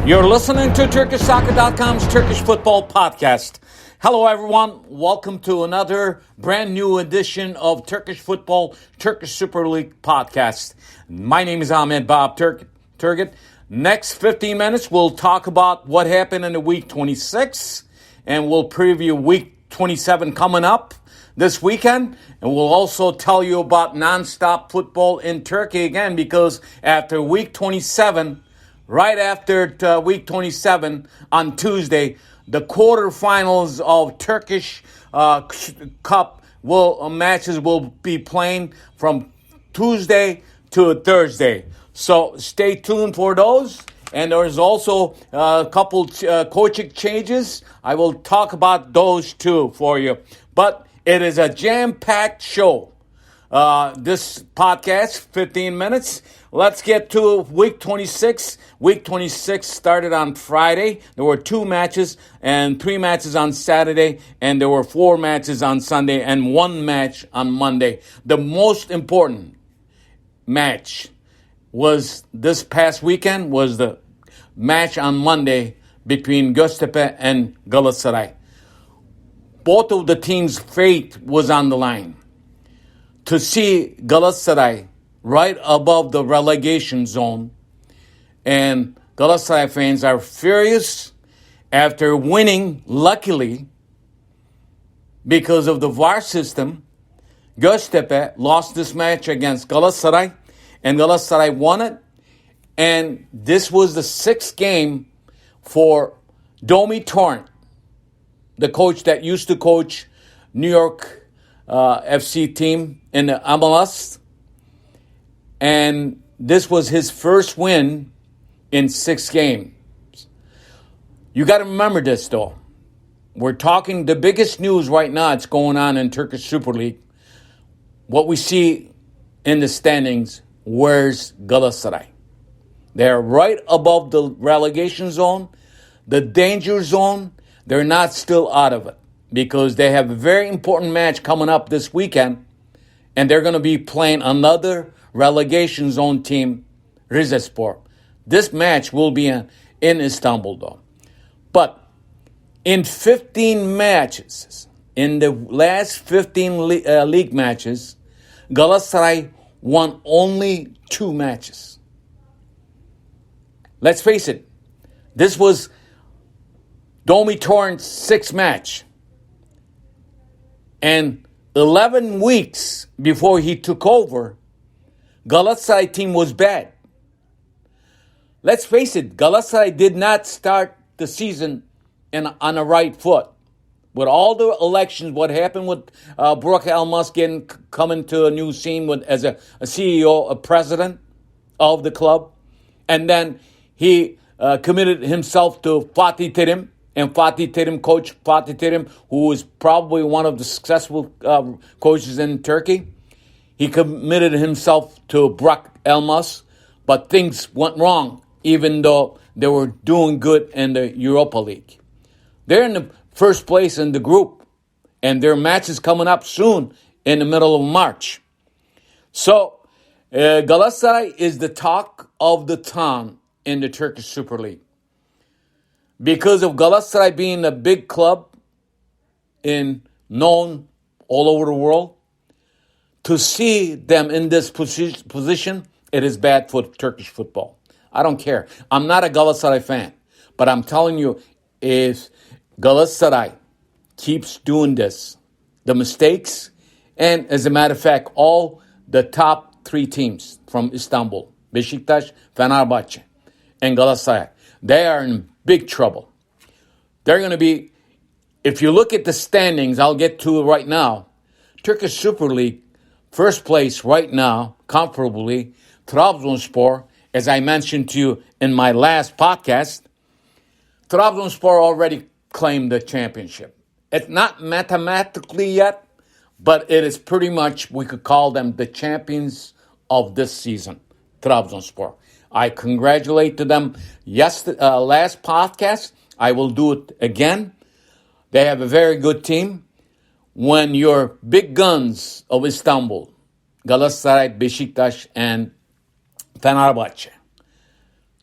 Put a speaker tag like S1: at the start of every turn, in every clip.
S1: You're listening to TurkishSoccer.com's Turkish Football Podcast. Hello, everyone. Welcome to another brand new edition of Turkish Football, Turkish Super Lig Podcast. My name is Ahmet Bob Turgut. Next 15 minutes, we'll talk about what happened in the week 26, and we'll preview week 27 coming up this weekend. And we'll also tell you about nonstop football in Turkey again, because after week 27, right after week 27 on Tuesday, the quarterfinals of Turkish Cup matches will be playing from Tuesday to Thursday. So stay tuned for those. And there's also a couple coaching changes. I will talk about those too for you. But it is a jam-packed show. This podcast, 15 minutes. Let's get to week 26. Week 26 started on Friday. There were 2 matches and 3 matches on Saturday, and there were 4 matches on Sunday and 1 match on Monday. The most important match was this past weekend was the match on Monday between Göztepe and Galatasaray. Both of the teams' fate was on the line. To see Galatasaray right above the relegation zone, and Galatasaray fans are furious after winning, luckily, because of the VAR system. Göztepe lost this match against Galatasaray, and Galatasaray won it. And this was the 6th game for Domi Torrent, the coach that used to coach New York FC team in the MLS. And this was his first win in 6 games. You got to remember this, though. We're talking the biggest news right now that's going on in Turkish Super Lig. What we see in the standings, where's Galatasaray? They're right above the relegation zone, the danger zone. They're not still out of it because they have a very important match coming up this weekend, and they're going to be playing another relegation zone team, Rizespor. This match will be in Istanbul, though. But in 15 matches, in the last 15 league matches, Galatasaray won only 2 matches. Let's face it, this was Domi Torrent's 6th match. And 11 weeks before he took over, Galatasaray team was bad. Let's face it, Galatasaray did not start the season on the right foot. With all the elections, what happened with Burak Elmas coming to a new scene as a CEO, a president of the club, and then he committed himself to Fatih Terim, and Coach Fatih Terim, who is probably one of the successful coaches in Turkey. He committed himself to Burak Elmas, but things went wrong, even though they were doing good in the Europa League. They're in the first place in the group, and their match is coming up soon in the middle of March. So, Galatasaray is the talk of the town in the Turkish Super League. Because of Galatasaray being a big club known all over the world, to see them in this position, it is bad for Turkish football. I don't care. I'm not a Galatasaray fan, but I'm telling you, if Galatasaray keeps doing this, the mistakes, and as a matter of fact, all the top 3 teams from Istanbul, Beşiktaş, Fenerbahçe, and Galatasaray, they are in big trouble. They're going to be, if you look at the standings, I'll get to it right now. Turkish Super League, first place right now, comfortably, Trabzonspor, as I mentioned to you in my last podcast. Trabzonspor already claimed the championship. It's not mathematically yet, but it is pretty much, we could call them the champions of this season, Trabzonspor. I congratulate them. Last podcast, I will do it again. They have a very good team. When your big guns of Istanbul, Galatasaray, Beşiktaş, and Fenerbahçe,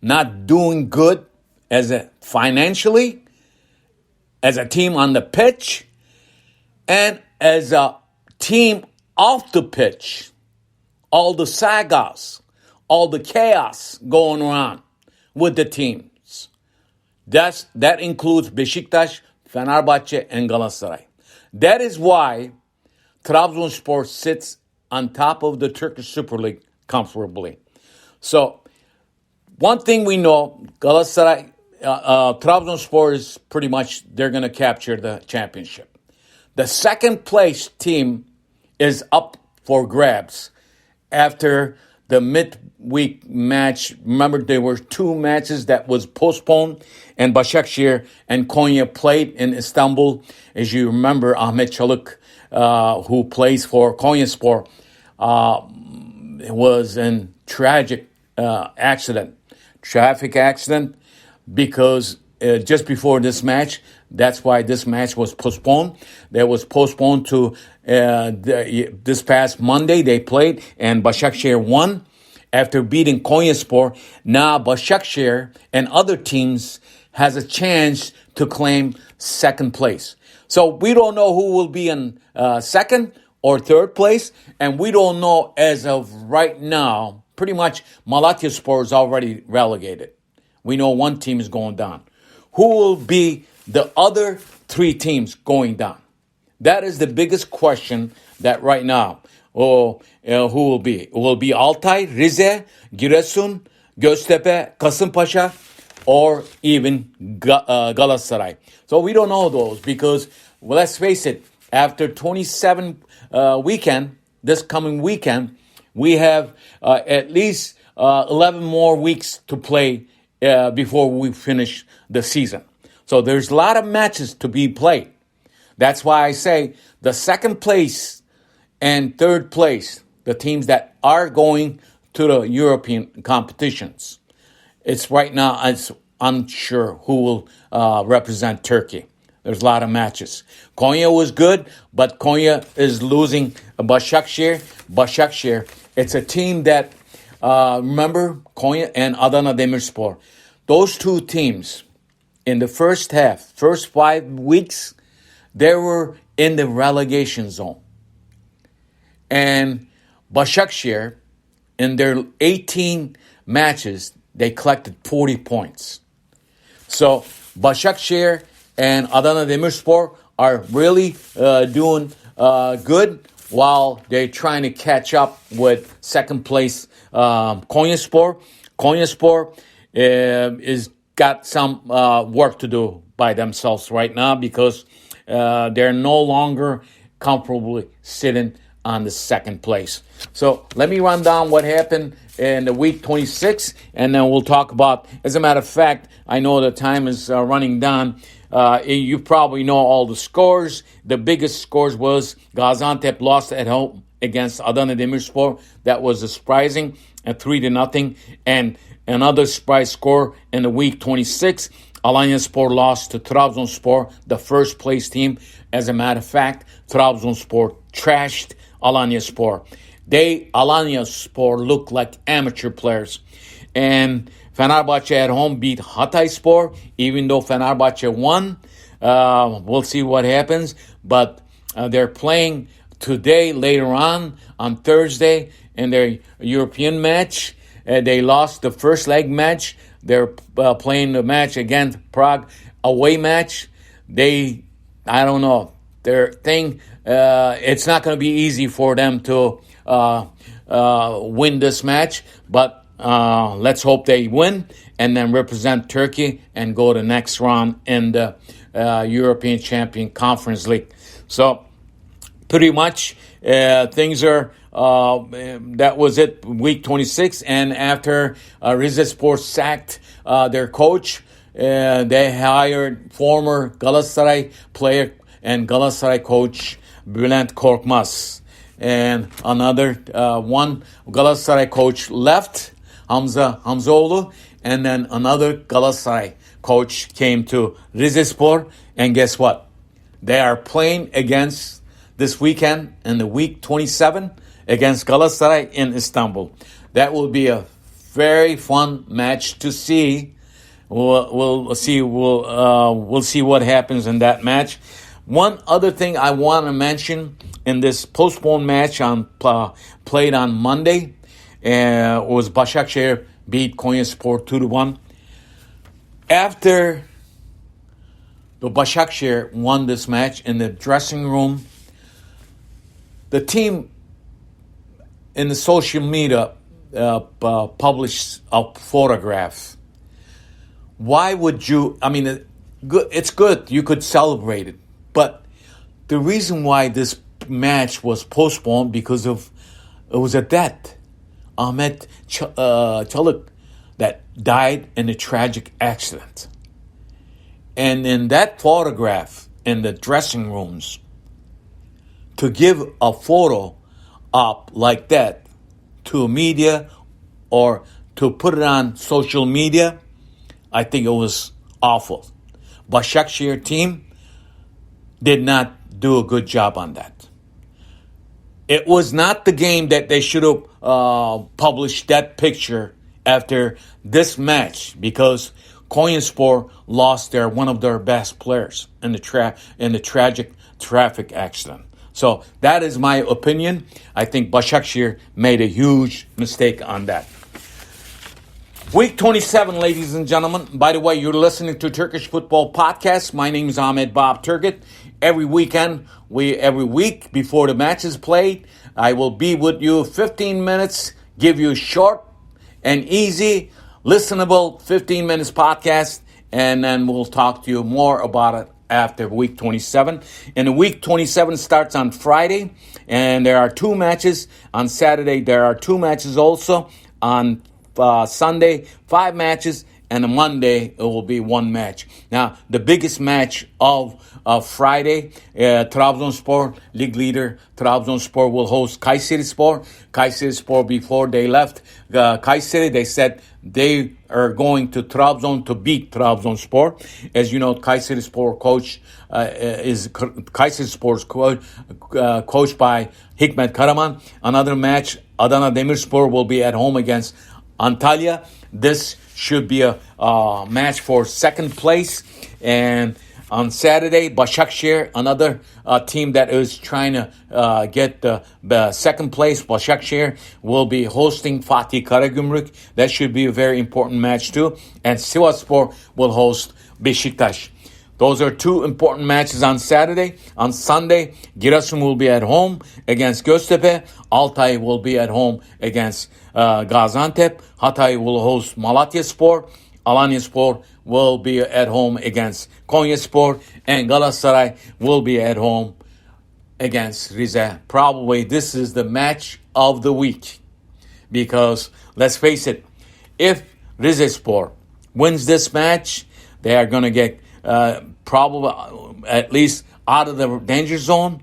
S1: not doing good as a financially, as a team on the pitch, and as a team off the pitch. All the sagas, all the chaos going around with the teams. That includes Beşiktaş, Fenerbahçe, and Galatasaray. That is why Trabzonspor sits on top of the Turkish Super Lig comfortably. So, one thing we know, Galatasaray, Trabzonspor is pretty much, they're going to capture the championship. The second place team is up for grabs after the midweek match. Remember, there were two matches that was postponed, and Başakşehir and Konya played in Istanbul. As you remember, Ahmet Çalık, who plays for Konyaspor, was in traffic accident, because just before this match, that's why this match was postponed. That was postponed to this past Monday. They played, and Başakşehir won after beating Konyaspor. Now Başakşehir and other teams has a chance to claim second place. So we don't know who will be in second or third place, and we don't know as of right now. Pretty much Malatyaspor is already relegated. We know one team is going down. Who will be the other three teams going down? That is the biggest question that right now, who will be? Will be Altay, Rize, Giresun, Göztepe, Kasımpaşa, or even Galatasaray. So we don't know those because, well, let's face it, after 27 weekend, this coming weekend, we have at least 11 more weeks to play before we finish the season. So there's a lot of matches to be played. That's why I say the second place and third place, the teams that are going to the European competitions, it's right now, it's unsure who will represent Turkey. There's a lot of matches. Konya was good, but Konya is losing Başakşehir. Başakşehir, it's a team that, remember, Konya and Adana Demirspor. Those two teams, in the first half, first 5 weeks, they were in the relegation zone. And Başakşehir, in their 18 matches, they collected 40 points. So Başakşehir and Adana Demirspor are really doing good while they're trying to catch up with second place Konyaspor. Konyaspor is got some work to do by themselves right now because they're no longer comfortably sitting on the second place. So let me run down what happened in the week 26, and then we'll talk about, as a matter of fact, I know the time is running down. You probably know all the scores. The biggest scores was Gaziantep lost at home against Adana Demirspor. That was surprising at 3-0. And another surprise score in the week 26, Alanyaspor lost to Trabzonspor, the first place team. As a matter of fact, Trabzonspor trashed Alanyaspor. Alanyaspor looked like amateur players. And Fenerbahçe at home beat Hatayspor, even though Fenerbahçe won. We'll see what happens. But they're playing today, later on Thursday, in their European match. They lost the first leg match. They're playing the match against Prague, away match. I don't know. Their thing, it's not going to be easy for them to win this match. But let's hope they win and then represent Turkey and go to the next round in the European Champion Conference League. So pretty much things are, that was it, week 26. And after Rizespor sacked their coach, they hired former Galatasaray player and Galatasaray coach Bülent Korkmaz. And another one Galatasaray coach left, Hamzoğlu, and then another Galatasaray coach came to Rizespor. And guess what? They are playing against this weekend in the week 27 against Galatasaray in Istanbul. That will be a very fun match to see. we'll see. We'll see what happens in that match. One other thing I want to mention in this postponed match played on Monday was Başakşehir beat Konyaspor 2-1. After the Başakşehir won this match in the dressing room, the team in the social media published a photograph. Why would you? I mean, it's good. You could celebrate it. But the reason why this match was postponed because it was a death. Ahmet Turgut that died in a tragic accident. And in that photograph in the dressing rooms, to give a photo up like that to media or to put it on social media, I think it was awful. Başakşehir team did not do a good job on that. It was not the game that they should have published that picture after this match because Konyaspor lost one of their best players in the tragic traffic accident. So that is my opinion. I think Başakşehir made a huge mistake on that. Week 27, ladies and gentlemen. By the way, you're listening to Turkish Football Podcast. My name is Ahmet Bob Turgut. Every week before the match is played, I will be with you 15 minutes, give you short and easy, listenable 15 minutes podcast, and then we'll talk to you more about it after week 27. And the week 27 starts on Friday, and there are 2 matches. On Saturday, there are 2 matches also. On Sunday, 5 matches, and on Monday, it will be 1 match. Now, the biggest match of Friday, Trabzonspor, league leader, Trabzonspor will host Kayserispor. Kayserispor, before they left Kayseri, they said they are going to Trabzon to beat Trabzonspor. As you know, Kayserispor coach is Kayserispor's coached by Hikmet Karaman. Another match, Adana Demirspor will be at home against Antalya. This should be a match for second place. And on Saturday, Başakşehir, another team that is trying to get the second place, Başakşehir, will be hosting Fatih Karagümrük. That should be a very important match too. And Sivasspor will host Beşiktaş. Those are 2 important matches on Saturday. On Sunday, Giresun will be at home against Göztepe. Altay will be at home against Gaziantep. Hatay will host Malatyaspor. Alanyaspor will be at home against Konyaspor. And Galatasaray will be at home against Rize. Probably this is the match of the week. Because, let's face it, if Rizespor wins this match, they are going to get probably at least out of the danger zone.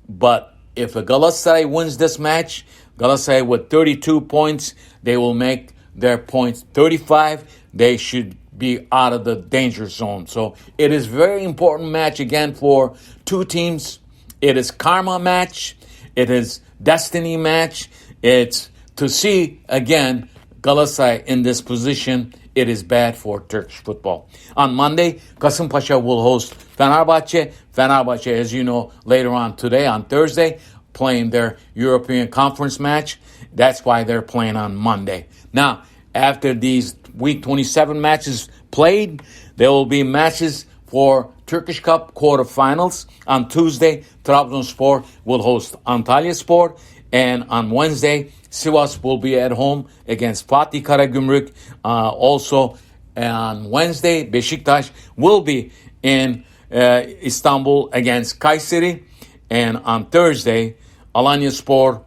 S1: But if a Galatasaray wins this match, Galatasaray with 32 points, they will make their points 35. They should be out of the danger zone. So it is very important match again for 2 teams. It is karma match. It is destiny match. It's to see again Galatasaray in this position. It is bad for Turkish football. On Monday, Kasımpaşa will host Fenerbahçe. Fenerbahçe, as you know, later on today, on Thursday, playing their European Conference match. That's why they're playing on Monday. Now, after these Week 27 matches played, there will be matches for Turkish Cup quarterfinals. On Tuesday, Trabzonspor will host Antalyaspor. And on Wednesday, Sivas will be at home against Fatih Karagümrük. Also, on Wednesday, Beşiktaş will be in Istanbul against Kayseri. And on Thursday, Alanyaspor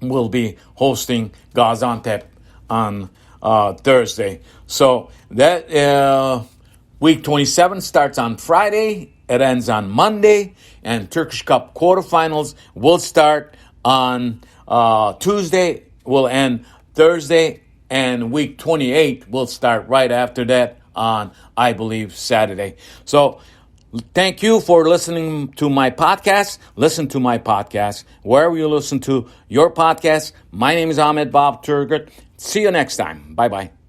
S1: will be hosting Gaziantep on Thursday. So that Week 27 starts on Friday. It ends on Monday. And Turkish Cup quarterfinals will start on Tuesday, will end Thursday, and Week 28 will start right after that on, I believe, Saturday. So thank you for listening to my podcast. Listen to my podcast wherever you listen to your podcast. My name is Ahmet Bob Turgut. See you next time. Bye-bye.